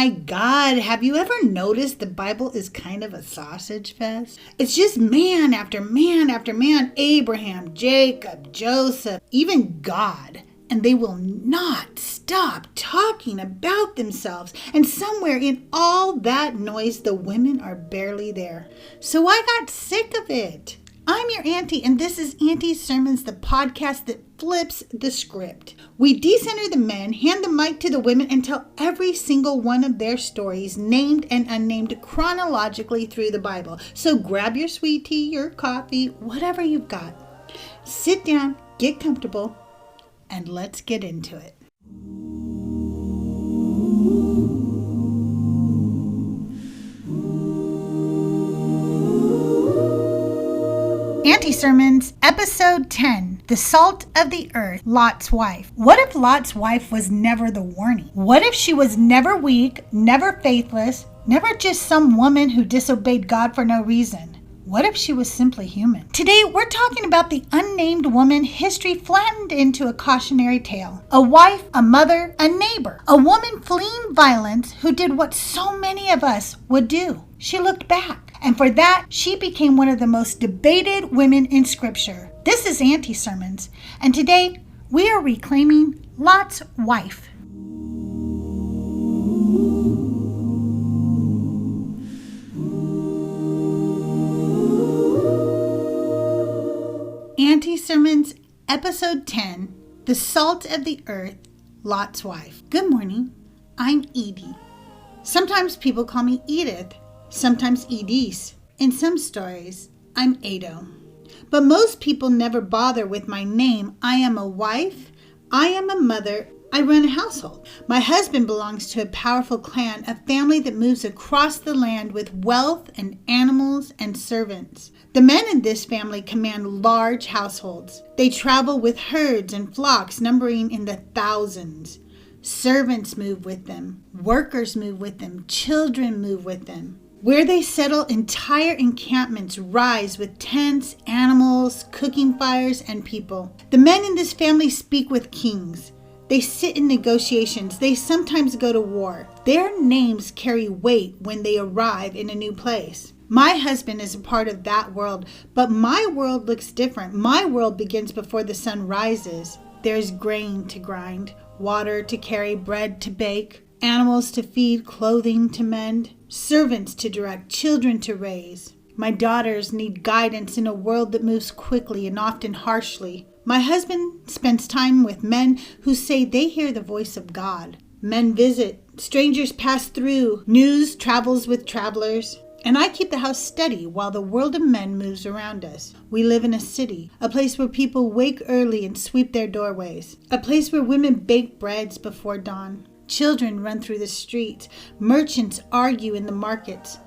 my God, have you ever noticed the Bible is kind of a sausage fest? It's just man after man after man, Abraham, Jacob, Joseph, even God. And they will not stop talking about themselves. And somewhere in all that noise, the women are barely there. So I got sick of it. I'm your auntie, and this is Auntie's Sermons, the podcast that flips the script. We decenter the men, hand the mic to the women, and tell every single one of their stories, named and unnamed, chronologically through the Bible. So grab your sweet tea, your coffee, whatever you've got. Sit down, get comfortable, and let's get into it. Anti-Sermons, Episode 10, The Salt of the Earth, Lot's Wife. What if Lot's wife was never the warning? What if she was never weak, never faithless, never just some woman who disobeyed God for no reason? What if she was simply human? Today, we're talking about the unnamed woman history flattened into a cautionary tale. A wife, a mother, a neighbor. A woman fleeing violence who did what so many of us would do. She looked back. And for that, she became one of the most debated women in Scripture. This is Anti-Sermons. And today, we are reclaiming Lot's wife. Anti-Sermons, Episode 10, The Salt of the Earth, Lot's Wife. Good morning, I'm Edie. Sometimes people call me Edith, sometimes Edis. In some stories, I'm Ado. But most people never bother with my name. I am a wife, I am a mother, I run a household. My husband belongs to a powerful clan, a family that moves across the land with wealth and animals and servants. The men in this family command large households. They travel with herds and flocks numbering in the thousands. Servants move with them. Workers move with them. Children move with them. Where they settle, entire encampments rise with tents, animals, cooking fires, and people. The men in this family speak with kings. They sit in negotiations. They sometimes go to war. Their names carry weight when they arrive in a new place. My husband is a part of that world, but my world looks different. My world begins before the sun rises. There's grain to grind, water to carry, bread to bake, animals to feed, clothing to mend, servants to direct, children to raise. My daughters need guidance in a world that moves quickly and often harshly. My husband spends time with men who say they hear the voice of God. Men visit, strangers pass through, news travels with travelers. And I keep the house steady while the world of men moves around us. We live in a city, a place where people wake early and sweep their doorways, a place where women bake breads before dawn. Children run through the streets. Merchants argue in the markets.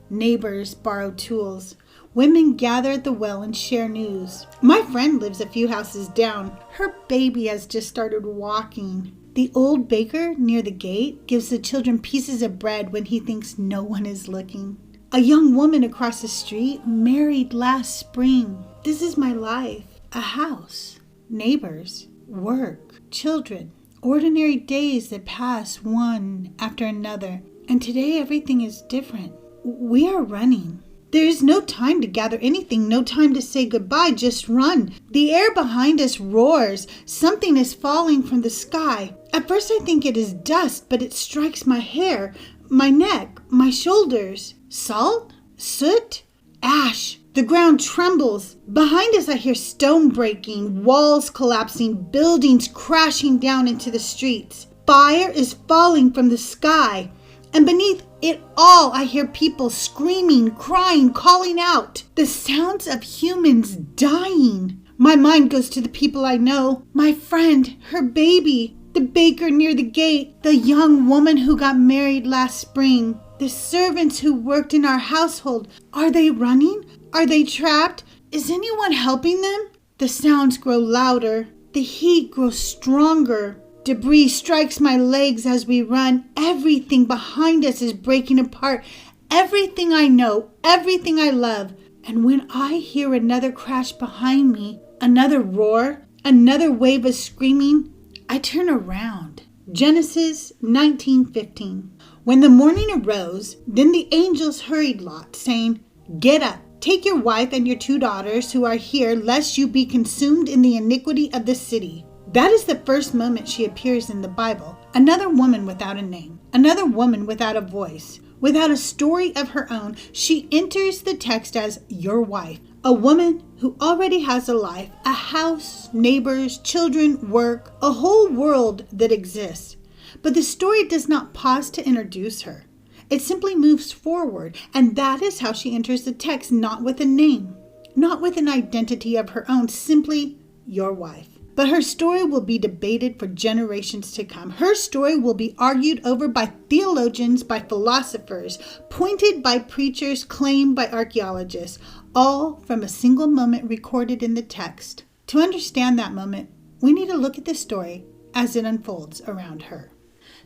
Neighbors borrow tools. Women gather at the well and share news. My friend lives a few houses down. Her baby has just started walking. The old baker near the gate gives the children pieces of bread when he thinks no one is looking. A young woman across the street married last spring. This is my life. A house, neighbors, work, children. Ordinary days that pass one after another. And today everything is different. We are running. There is no time to gather anything, no time to say goodbye, just run. The air behind us roars. Something is falling from the sky. At first I think it is dust, but it strikes my hair, my neck, my shoulders. Salt? Soot? Ash. The ground trembles. Behind us I hear stone breaking, walls collapsing, buildings crashing down into the streets. Fire is falling from the sky. And beneath it all I hear people screaming, crying, calling out. The sounds of humans dying. My mind goes to the people I know. My friend, her baby, the baker near the gate, the young woman who got married last spring. The servants who worked in our household. Are they running? Are they trapped? Is anyone helping them? The sounds grow louder. The heat grows stronger. Debris strikes my legs as we run. Everything behind us is breaking apart. Everything I know, everything I love. And when I hear another crash behind me, another roar, another wave of screaming, I turn around. Genesis 19:15. When the morning arose, then the angels hurried Lot, saying, "Get up, take your wife and your 2 daughters who are here, lest you be consumed in the iniquity of the city." That is the first moment she appears in the Bible. Another woman without a name, another woman without a voice, without a story of her own. She enters the text as your wife, a woman who already has a life, a house, neighbors, children, work, a whole world that exists. But the story does not pause to introduce her. It simply moves forward, and that is how she enters the text, not with a name, not with an identity of her own, simply your wife. But her story will be debated for generations to come. Her story will be argued over by theologians, by philosophers, pointed by preachers, claimed by archaeologists, all from a single moment recorded in the text. To understand that moment, we need to look at the story as it unfolds around her.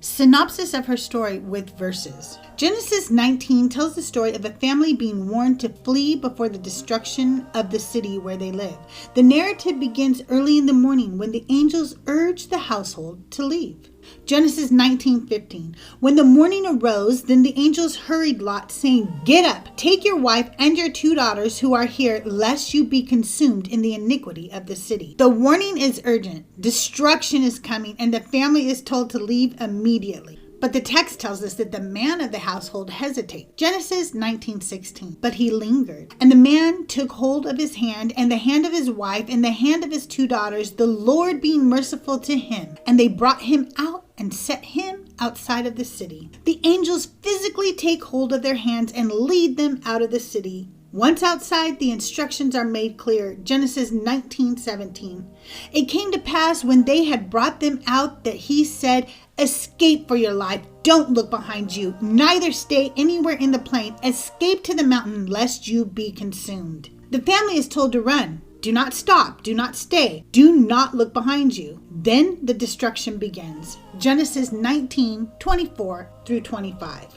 Synopsis of her story with verses. Genesis 19 tells the story of a family being warned to flee before the destruction of the city where they live. The narrative begins early in the morning when the angels urge the household to leave. Genesis 19:15. When the morning arose, then the angels hurried Lot, saying, "Get up, take your wife and your 2 daughters who are here, lest you be consumed in the iniquity of the city." The warning is urgent. Destruction is coming, and the family is told to leave immediately. But the text tells us that the man of the household hesitated. Genesis 19:16. But he lingered. And the man took hold of his hand, and the hand of his wife, and the hand of his 2 daughters, the Lord being merciful to him. And they brought him out and set him outside of the city. The angels physically take hold of their hands and lead them out of the city. Once outside, the instructions are made clear. Genesis 19:17. It came to pass when they had brought them out that he said, "Escape for your life. Don't look behind you, neither stay anywhere in the plain. Escape to the mountain, lest you be consumed." The family is told to run. Do not stop. Do not stay. Do not look behind you. Then the destruction begins. Genesis 19:24 through 25.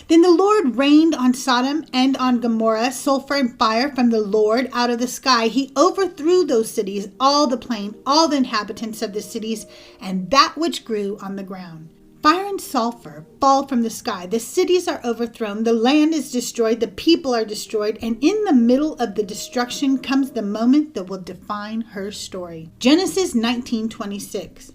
Then the Lord rained on Sodom and on Gomorrah sulfur and fire from the Lord out of the sky. He overthrew those cities, all the plain, all the inhabitants of the cities, and that which grew on the ground. Fire and sulfur fall from the sky. The cities are overthrown. The land is destroyed. The people are destroyed. And in the middle of the destruction comes the moment that will define her story. Genesis 19:26.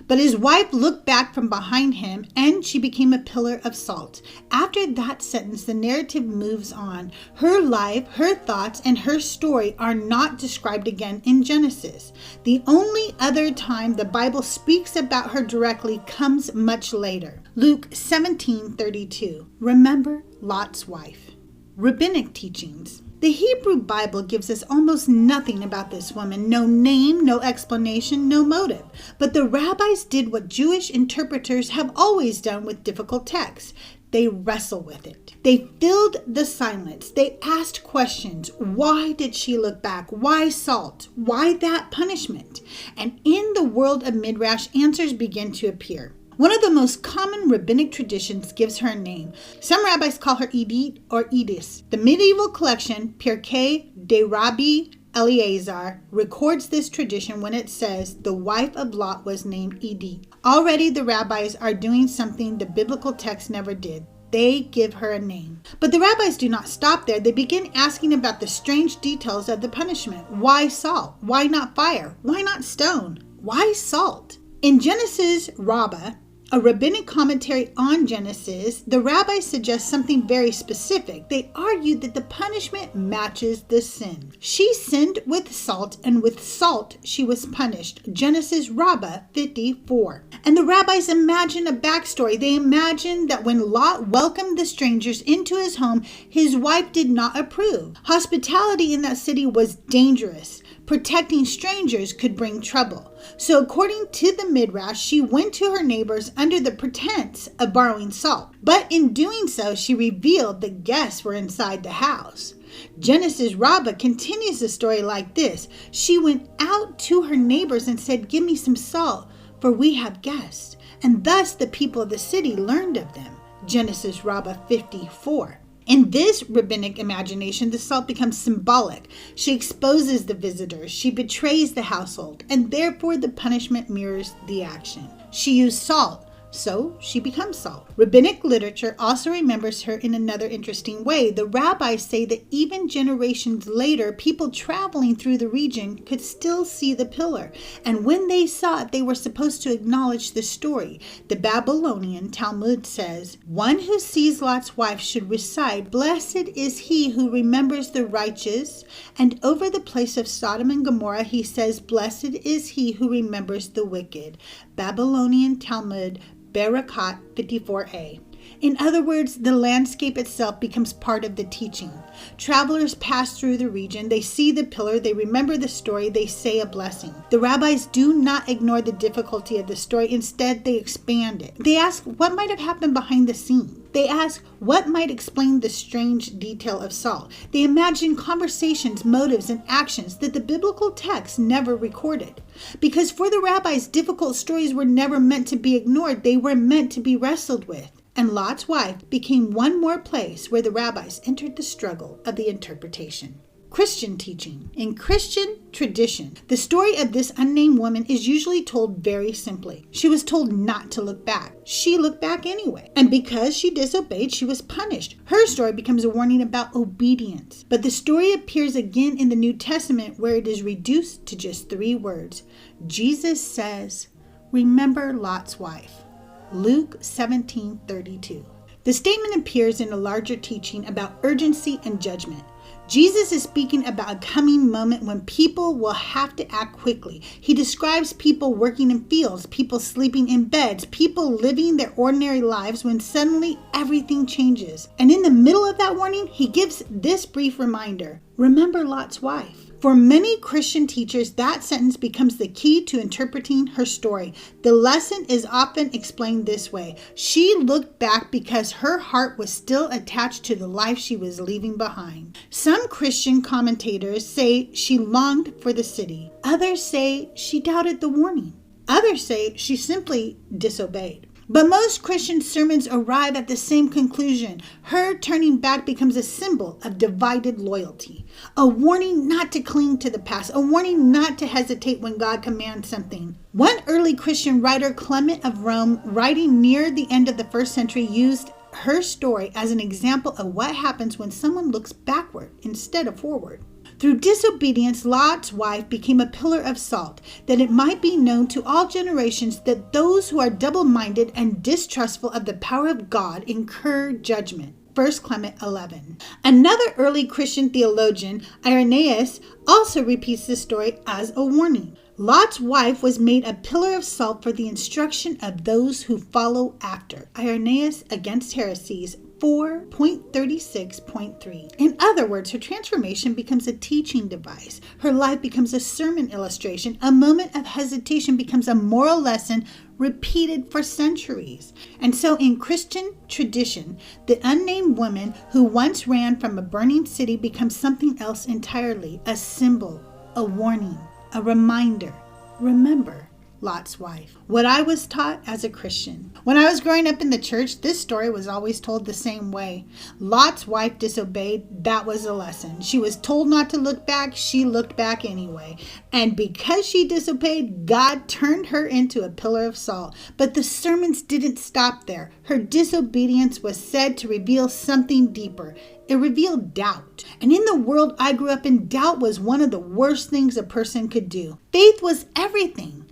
But his wife looked back from behind him, and she became a pillar of salt. After that sentence, the narrative moves on. Her life, her thoughts, and her story are not described again in Genesis. The only other time the Bible speaks about her directly comes much later. Luke 17:32. Remember Lot's wife. Rabbinic teachings. The Hebrew Bible gives us almost nothing about this woman. No name, no explanation, no motive. But the rabbis did what Jewish interpreters have always done with difficult texts. They wrestle with it. They filled the silence. They asked questions. Why did she look back? Why salt? Why that punishment? And in the world of Midrash, answers begin to appear. One of the most common rabbinic traditions gives her a name. Some rabbis call her Edith or Edis. The medieval collection, Pirkei de Rabbi Eleazar, records this tradition when it says the wife of Lot was named Edith. Already the rabbis are doing something the biblical text never did. They give her a name. But the rabbis do not stop there. They begin asking about the strange details of the punishment. Why salt? Why not fire? Why not stone? Why salt? In Genesis Rabbah, a rabbinic commentary on Genesis, the rabbis suggest something very specific. They argue that the punishment matches the sin. She sinned with salt, and with salt she was punished. Genesis Rabbah 54. And the rabbis imagine a backstory. They imagine that when Lot welcomed the strangers into his home, his wife did not approve. Hospitality in that city was dangerous. Protecting strangers could bring trouble. So according to the Midrash, she went to her neighbors under the pretense of borrowing salt. But in doing so, she revealed that guests were inside the house. Genesis Rabbah continues the story like this. She went out to her neighbors and said, "Give me some salt, for we have guests." And thus the people of the city learned of them. Genesis Rabbah 54. In this rabbinic imagination, the salt becomes symbolic. She exposes the visitors. She betrays the household, and therefore the punishment mirrors the action. She used salt so she becomes salt. Rabbinic literature also remembers her in another interesting way. The rabbis say that even generations later, people traveling through the region could still see the pillar. And when they saw it, they were supposed to acknowledge the story. The Babylonian Talmud says, "One who sees Lot's wife should recite, 'Blessed is he who remembers the righteous.' And over the place of Sodom and Gomorrah, he says, 'Blessed is he who remembers the wicked.'" Babylonian Talmud, Barakat 54a. In other words, the landscape itself becomes part of the teaching. Travelers pass through the region, they see the pillar, they remember the story, they say a blessing. The rabbis do not ignore the difficulty of the story. Instead, they expand it. They ask what might have happened behind the scene. They ask what might explain the strange detail of salt. They imagine conversations, motives, and actions that the biblical text never recorded. Because for the rabbis, difficult stories were never meant to be ignored. They were meant to be wrestled with. And Lot's wife became one more place where the rabbis entered the struggle of the interpretation. Christian teaching. In Christian tradition, the story of this unnamed woman is usually told very simply. She was told not to look back. She looked back anyway. And because she disobeyed, she was punished. Her story becomes a warning about obedience. But the story appears again in the New Testament where it is reduced to just 3 words. Jesus says, "Remember Lot's wife." Luke 17:32. The statement appears in a larger teaching about urgency and judgment. Jesus is speaking about a coming moment when people will have to act quickly. He describes people working in fields, people sleeping in beds, people living their ordinary lives when suddenly everything changes. And in the middle of that warning, he gives this brief reminder, "Remember Lot's wife." For many Christian teachers, that sentence becomes the key to interpreting her story. The lesson is often explained this way. She looked back because her heart was still attached to the life she was leaving behind. Some Christian commentators say she longed for the city. Others say she doubted the warning. Others say she simply disobeyed. But most Christian sermons arrive at the same conclusion. Her turning back becomes a symbol of divided loyalty, a warning not to cling to the past, a warning not to hesitate when God commands something. One early Christian writer, Clement of Rome, writing near the end of the 1st century, used her story as an example of what happens when someone looks backward instead of forward. Through disobedience, Lot's wife became a pillar of salt, that it might be known to all generations that those who are double-minded and distrustful of the power of God incur judgment. 1 Clement 11. Another early Christian theologian, Irenaeus, also repeats this story as a warning. Lot's wife was made a pillar of salt for the instruction of those who follow after. Irenaeus Against Heresies 4.36.3. In other words, her transformation becomes a teaching device. Her life becomes a sermon illustration. A moment of hesitation becomes a moral lesson repeated for centuries. And so in Christian tradition, the unnamed woman who once ran from a burning city becomes something else entirely, a symbol, a warning, a reminder. Remember Lot's wife. What I was taught as a Christian. When I was growing up in the church, this story was always told the same way. Lot's wife disobeyed. That was a lesson. She was told not to look back. She looked back anyway. And because she disobeyed, God turned her into a pillar of salt. But the sermons didn't stop there. Her disobedience was said to reveal something deeper. It revealed doubt. And in the world I grew up in, doubt was one of the worst things a person could do. Faith was everything.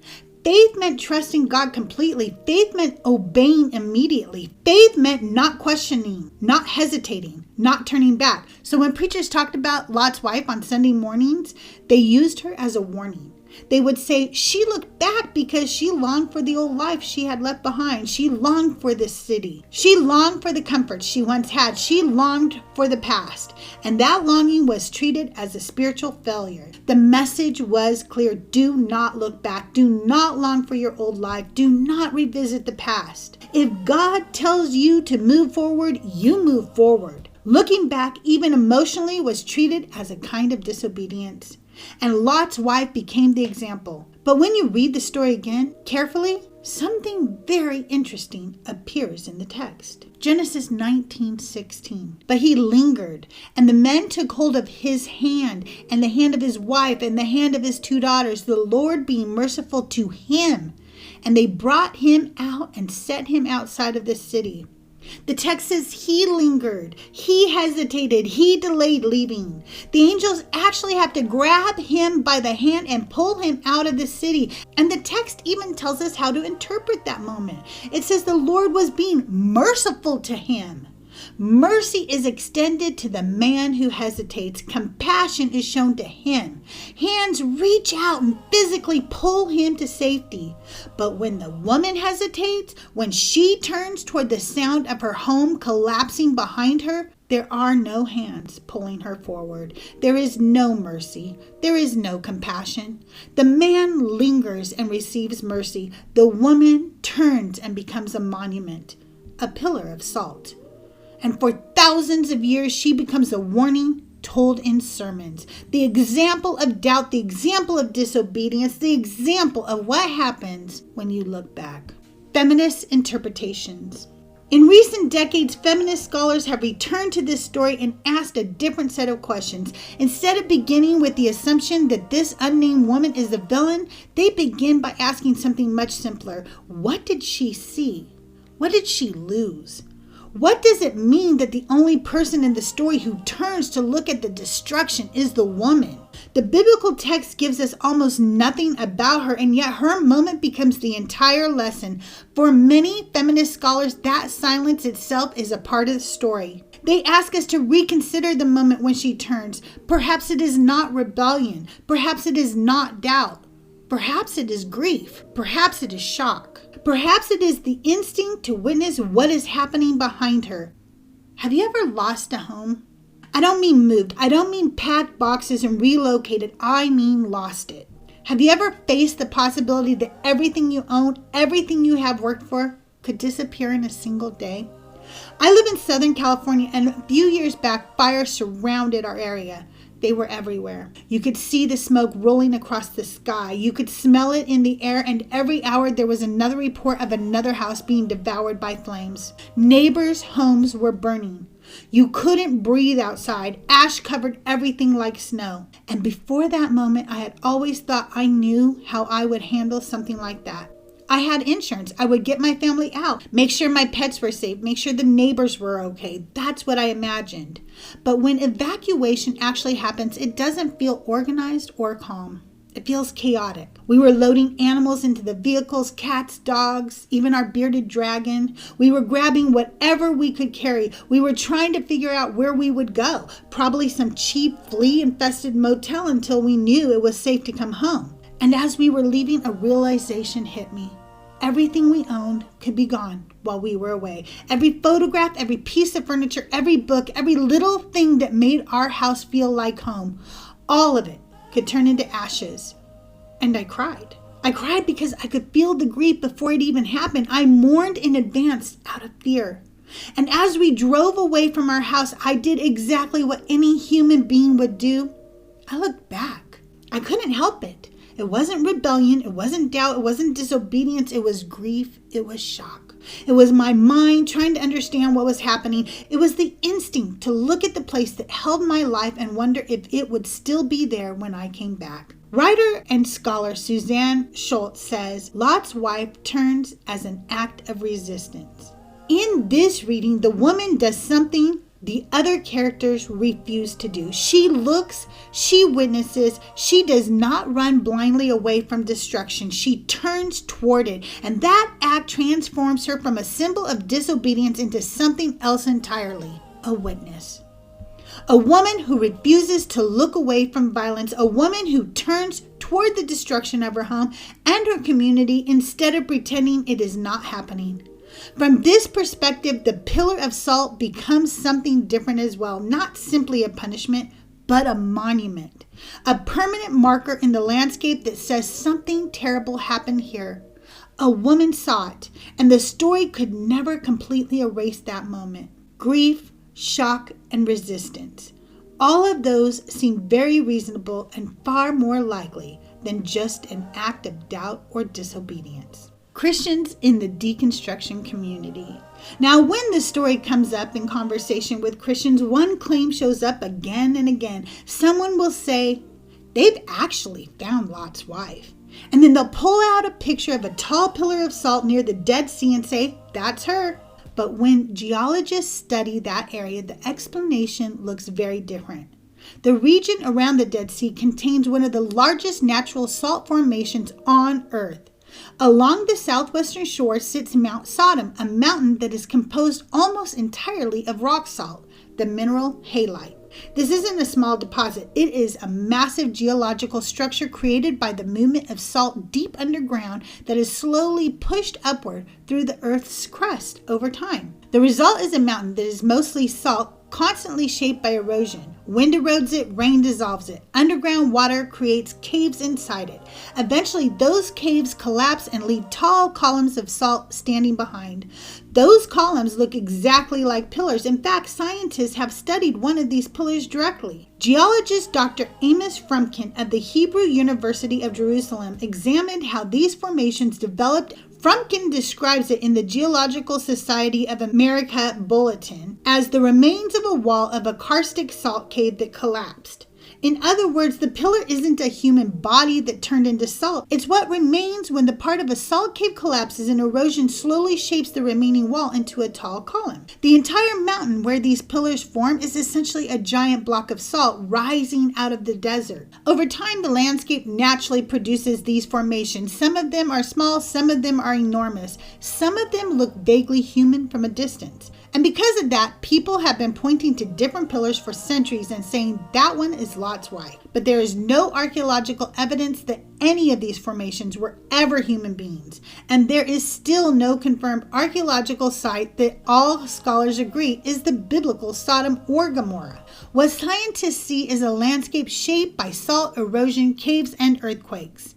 Faith meant trusting God completely. Faith meant obeying immediately. Faith meant not questioning, not hesitating, not turning back. So when preachers talked about Lot's wife on Sunday mornings, they used her as a warning. They would say she looked back because she longed for the old life she had left behind. She longed for this city. She longed for the comforts she once had. She longed for the past. And that longing was treated as a spiritual failure. The message was clear. Do not look back. Do not long for your old life. Do not revisit the past. If God tells you to move forward, you move forward. Looking back, even emotionally, was treated as a kind of disobedience. And Lot's wife became the example. But when you read the story again, carefully, something very interesting appears in the text. Genesis 19:16. But he lingered, and the men took hold of his hand, and the hand of his wife, and the hand of his 2 daughters, the Lord being merciful to him. and they brought him out and set him outside of the city. The text says he lingered, he hesitated, he delayed leaving. The angels actually have to grab him by the hand and pull him out of the city. And the text even tells us how to interpret that moment. It says the Lord was being merciful to him. Mercy is extended to the man who hesitates. Compassion is shown to him. Hands reach out and physically pull him to safety. But when the woman hesitates, when she turns toward the sound of her home collapsing behind her, there are no hands pulling her forward. There is no mercy. There is no compassion. The man lingers and receives mercy. The woman turns and becomes a monument, a pillar of salt. And for thousands of years, she becomes a warning told in sermons. The example of doubt, the example of disobedience, the example of what happens when you look back. Feminist interpretations. In recent decades, feminist scholars have returned to this story and asked a different set of questions. Instead of beginning with the assumption that this unnamed woman is the villain, they begin by asking something much simpler. What did she see? What did she lose? What does it mean that the only person in the story who turns to look at the destruction is the woman? The biblical text gives us almost nothing about her, and yet her moment becomes the entire lesson. For many feminist scholars, that silence itself is a part of the story. They ask us to reconsider the moment when she turns. Perhaps it is not rebellion. Perhaps it is not doubt. Perhaps it is grief. Perhaps it is shock. Perhaps it is the instinct to witness what is happening behind her. Have you ever lost a home? I don't mean moved. I don't mean packed boxes and relocated. I mean lost it. Have you ever faced the possibility that everything you own, everything you have worked for, could disappear in a single day? I live in Southern California, and a few years back, fires surrounded our area. They were everywhere. You could see the smoke rolling across the sky. You could smell it in the air, and every hour there was another report of another house being devoured by flames. Neighbors' homes were burning. You couldn't breathe outside. Ash covered everything like snow. And before that moment, I had always thought I knew how I would handle something like that. I had insurance. I would get my family out, make sure my pets were safe, make sure the neighbors were okay. That's what I imagined. But when evacuation actually happens, it doesn't feel organized or calm. It feels chaotic. We were loading animals into the vehicles, cats, dogs, even our bearded dragon. We were grabbing whatever we could carry. We were trying to figure out where we would go. Probably some cheap, flea-infested motel until we knew it was safe to come home. And as we were leaving, a realization hit me. Everything we owned could be gone while we were away. Every photograph, every piece of furniture, every book, every little thing that made our house feel like home, all of it could turn into ashes. And I cried. I cried because I could feel the grief before it even happened. I mourned in advance out of fear. And as we drove away from our house, I did exactly what any human being would do. I looked back. I couldn't help it. It wasn't rebellion, it wasn't doubt, it wasn't disobedience, it was grief, it was shock. It was my mind trying to understand what was happening. It was the instinct to look at the place that held my life and wonder if it would still be there when I came back. Writer and scholar Suzanne Schultz says, Lot's wife turns as an act of resistance. In this reading, the woman does something the other characters refuse to do. She looks, she witnesses, she does not run blindly away from destruction. She turns toward it, and that act transforms her from a symbol of disobedience into something else entirely, a witness. A woman who refuses to look away from violence, a woman who turns toward the destruction of her home and her community instead of pretending it is not happening. From this perspective, the pillar of salt becomes something different as well, not simply a punishment, but a monument, a permanent marker in the landscape that says something terrible happened here. A woman saw it, and the story could never completely erase that moment. Grief, shock, and resistance. All of those seem very reasonable and far more likely than just an act of doubt or disobedience. Christians in the deconstruction community. Now, when the story comes up in conversation with Christians, one claim shows up again and again. Someone will say, they've actually found Lot's wife. And then they'll pull out a picture of a tall pillar of salt near the Dead Sea and say, that's her. But when geologists study that area, the explanation looks very different. The region around the Dead Sea contains one of the largest natural salt formations on Earth. Along the southwestern shore sits Mount Sodom, a mountain that is composed almost entirely of rock salt, the mineral halite. This isn't a small deposit. It is a massive geological structure created by the movement of salt deep underground that is slowly pushed upward through the Earth's crust over time. The result is a mountain that is mostly salt, constantly shaped by erosion. Wind erodes it, rain dissolves it. Underground water creates caves inside it. Eventually, those caves collapse and leave tall columns of salt standing behind. Those columns look exactly like pillars. In fact, scientists have studied one of these pillars directly. Geologist Dr. Amos Frumkin of the Hebrew University of Jerusalem examined how these formations developed. Frumkin describes it in the Geological Society of America Bulletin as the remains of a wall of a karstic salt cave that collapsed. In other words, the pillar isn't a human body that turned into salt. It's what remains when the part of a salt cave collapses and erosion slowly shapes the remaining wall into a tall column. The entire mountain where these pillars form is essentially a giant block of salt rising out of the desert. Over time, the landscape naturally produces these formations. Some of them are small, some of them are enormous. Some of them look vaguely human from a distance. And because of that, people have been pointing to different pillars for centuries and saying that one is Lot's wife. But there is no archaeological evidence that any of these formations were ever human beings. And there is still no confirmed archaeological site that all scholars agree is the biblical Sodom or Gomorrah. What scientists see is a landscape shaped by salt, erosion, caves, and earthquakes.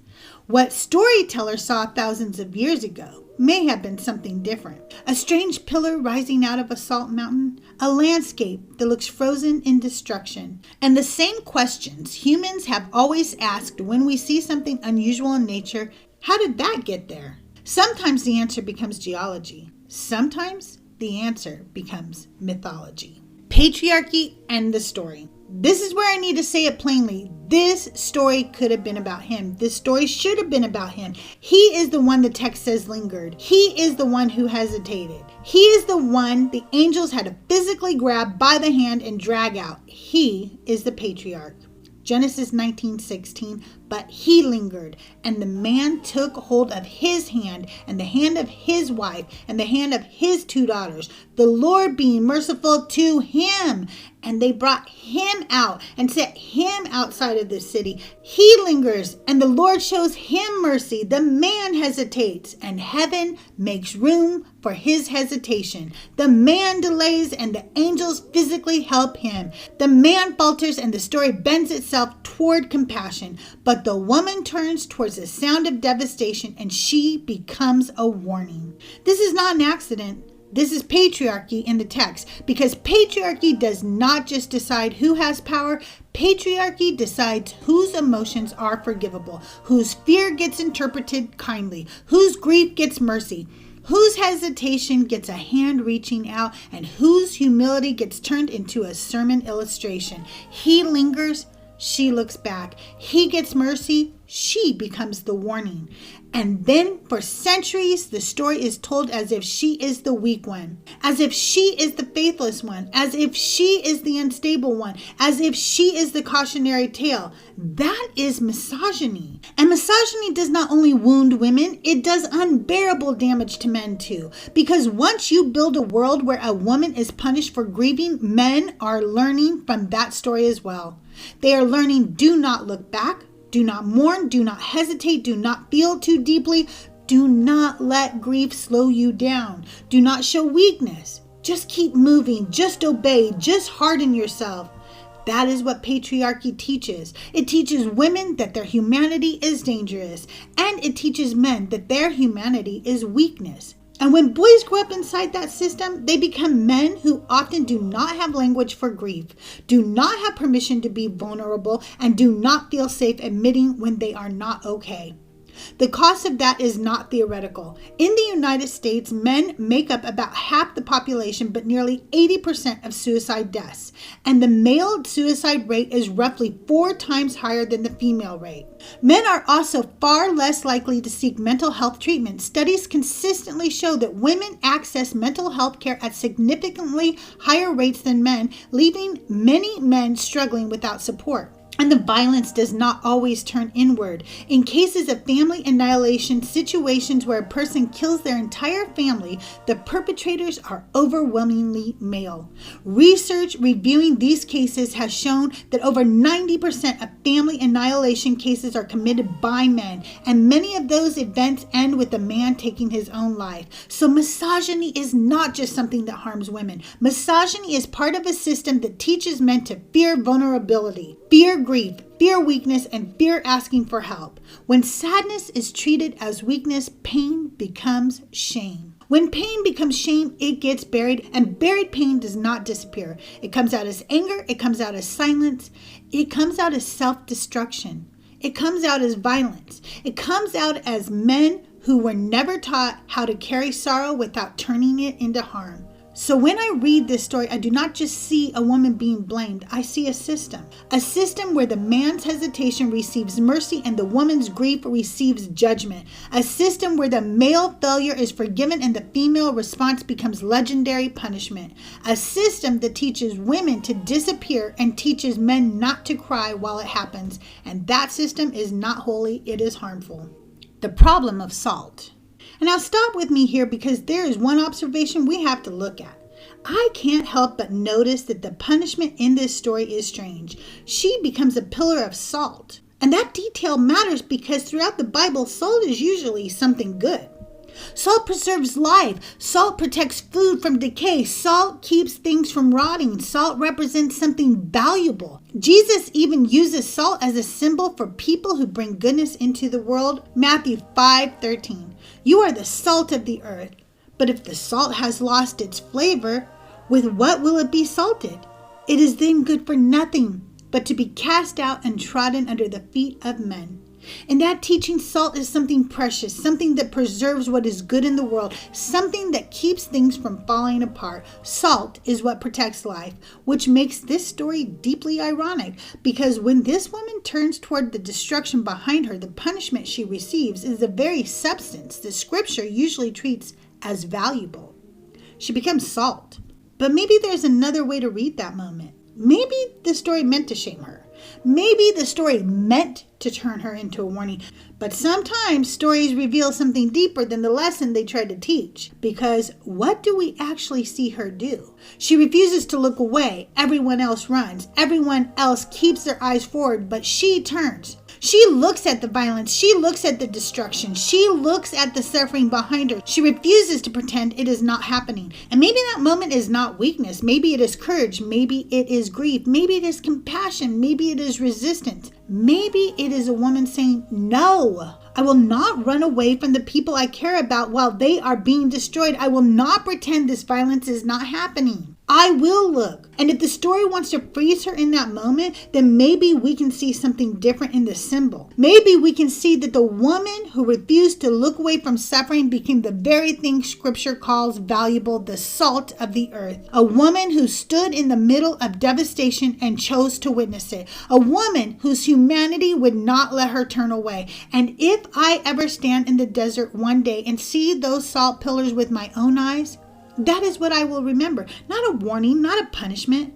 What storytellers saw thousands of years ago may have been something different. A strange pillar rising out of a salt mountain, a landscape that looks frozen in destruction. And the same questions humans have always asked when we see something unusual in nature: how did that get there? Sometimes the answer becomes geology. Sometimes the answer becomes mythology. Patriarchy and the story. This is where I need to say it plainly. This story could have been about him. This story should have been about him. He is the one the text says lingered. He is the one who hesitated. He is the one the angels had to physically grab by the hand and drag out. He is the patriarch. Genesis 19:16, but he lingered, and the man took hold of his hand, and the hand of his wife, and the hand of his 2 daughters, the Lord being merciful to him. And they brought him out and set him outside of the city. He lingers, and the Lord shows him mercy. The man hesitates, and heaven makes room for his hesitation. The man delays, and the angels physically help him. The man falters, and the story bends itself toward compassion. But the woman turns towards the sound of devastation, and she becomes a warning. This is not an accident. This is patriarchy in the text, because patriarchy does not just decide who has power. Patriarchy decides whose emotions are forgivable, whose fear gets interpreted kindly, whose grief gets mercy, whose hesitation gets a hand reaching out, and whose humility gets turned into a sermon illustration. He lingers, she looks back. He gets mercy, she becomes the warning. And then for centuries, the story is told as if she is the weak one, as if she is the faithless one, as if she is the unstable one, as if she is the cautionary tale. That is misogyny. And misogyny does not only wound women, it does unbearable damage to men too. Because once you build a world where a woman is punished for grieving, men are learning from that story as well. They are learning, do not look back. Do not mourn, do not hesitate, do not feel too deeply. Do not let grief slow you down. Do not show weakness. Just keep moving, just obey, just harden yourself. That is what patriarchy teaches. It teaches women that their humanity is dangerous, and it teaches men that their humanity is weakness. And when boys grow up inside that system, they become men who often do not have language for grief, do not have permission to be vulnerable, and do not feel safe admitting when they are not okay. The cost of that is not theoretical. In the United States, men make up about half the population, but nearly 80% of suicide deaths. And the male suicide rate is roughly 4 times higher than the female rate. Men are also far less likely to seek mental health treatment. Studies consistently show that women access mental health care at significantly higher rates than men, leaving many men struggling without support. And the violence does not always turn inward. In cases of family annihilation, situations where a person kills their entire family, the perpetrators are overwhelmingly male. Research reviewing these cases has shown that over 90% of family annihilation cases are committed by men, and many of those events end with a man taking his own life. So misogyny is not just something that harms women. Misogyny is part of a system that teaches men to fear vulnerability, fear grief, fear weakness, and fear asking for help. When sadness is treated as weakness, pain becomes shame. When pain becomes shame, it gets buried, and buried pain does not disappear. It comes out as anger, it comes out as silence, it comes out as self-destruction. It comes out as violence. It comes out as men who were never taught how to carry sorrow without turning it into harm. So when I read this story, I do not just see a woman being blamed. I see a system where the man's hesitation receives mercy and the woman's grief receives judgment. A system where the male failure is forgiven and the female response becomes legendary punishment. A system that teaches women to disappear and teaches men not to cry while it happens. And that system is not holy, it is harmful. The problem of salt. And now stop with me here because there is one observation we have to look at. I can't help but notice that the punishment in this story is strange. She becomes a pillar of salt. And that detail matters because throughout the Bible, salt is usually something good. Salt preserves life. Salt protects food from decay. Salt keeps things from rotting. Salt represents something valuable. Jesus even uses salt as a symbol for people who bring goodness into the world. Matthew 5:13. You are the salt of the earth. But if the salt has lost its flavor, with what will it be salted? It is then good for nothing but to be cast out and trodden under the feet of men. In that teaching, salt is something precious, something that preserves what is good in the world, something that keeps things from falling apart. Salt is what protects life, which makes this story deeply ironic, because when this woman turns toward the destruction behind her, the punishment she receives is the very substance that Scripture usually treats as valuable. She becomes salt. But maybe there's another way to read that moment. Maybe the story meant to shame her. Maybe the story meant to turn her into a warning. But sometimes stories reveal something deeper than the lesson they tried to teach. Because what do we actually see her do? She refuses to look away. Everyone else runs. Everyone else keeps their eyes forward, but she turns. She looks at the violence. She looks at the destruction. She looks at the suffering behind her. She refuses to pretend it is not happening. And maybe that moment is not weakness. Maybe it is courage. Maybe it is grief. Maybe it is compassion. Maybe it is resistance. Maybe it is a woman saying, no, I will not run away from the people I care about while they are being destroyed. I will not pretend this violence is not happening. I will look. And if the story wants to freeze her in that moment, then maybe we can see something different in the symbol. Maybe we can see that the woman who refused to look away from suffering became the very thing Scripture calls valuable, the salt of the earth. A woman who stood in the middle of devastation and chose to witness it. A woman whose humanity would not let her turn away. And if I ever stand in the desert one day and see those salt pillars with my own eyes, that is what I will remember. Not a warning, not a punishment.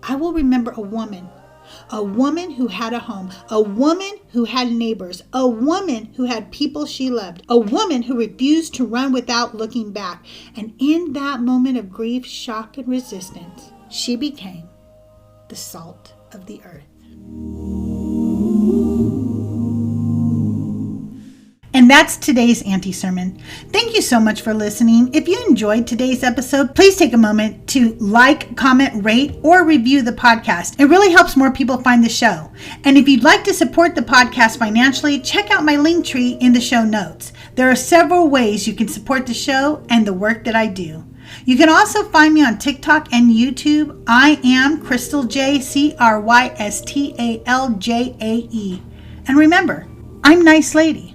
I will remember a woman who had a home, a woman who had neighbors, a woman who had people she loved, a woman who refused to run without looking back. And in that moment of grief, shock, and resistance, she became the salt of the earth. And that's today's anti-sermon. Thank you so much for listening. If you enjoyed today's episode, please take a moment to like, comment, rate, or review the podcast. It really helps more people find the show. And if you'd like to support the podcast financially, check out my link tree in the show notes. There are several ways you can support the show and the work that I do. You can also find me on TikTok and YouTube. I am Crystal J, Crystaljae. And remember, I'm Nice Lady.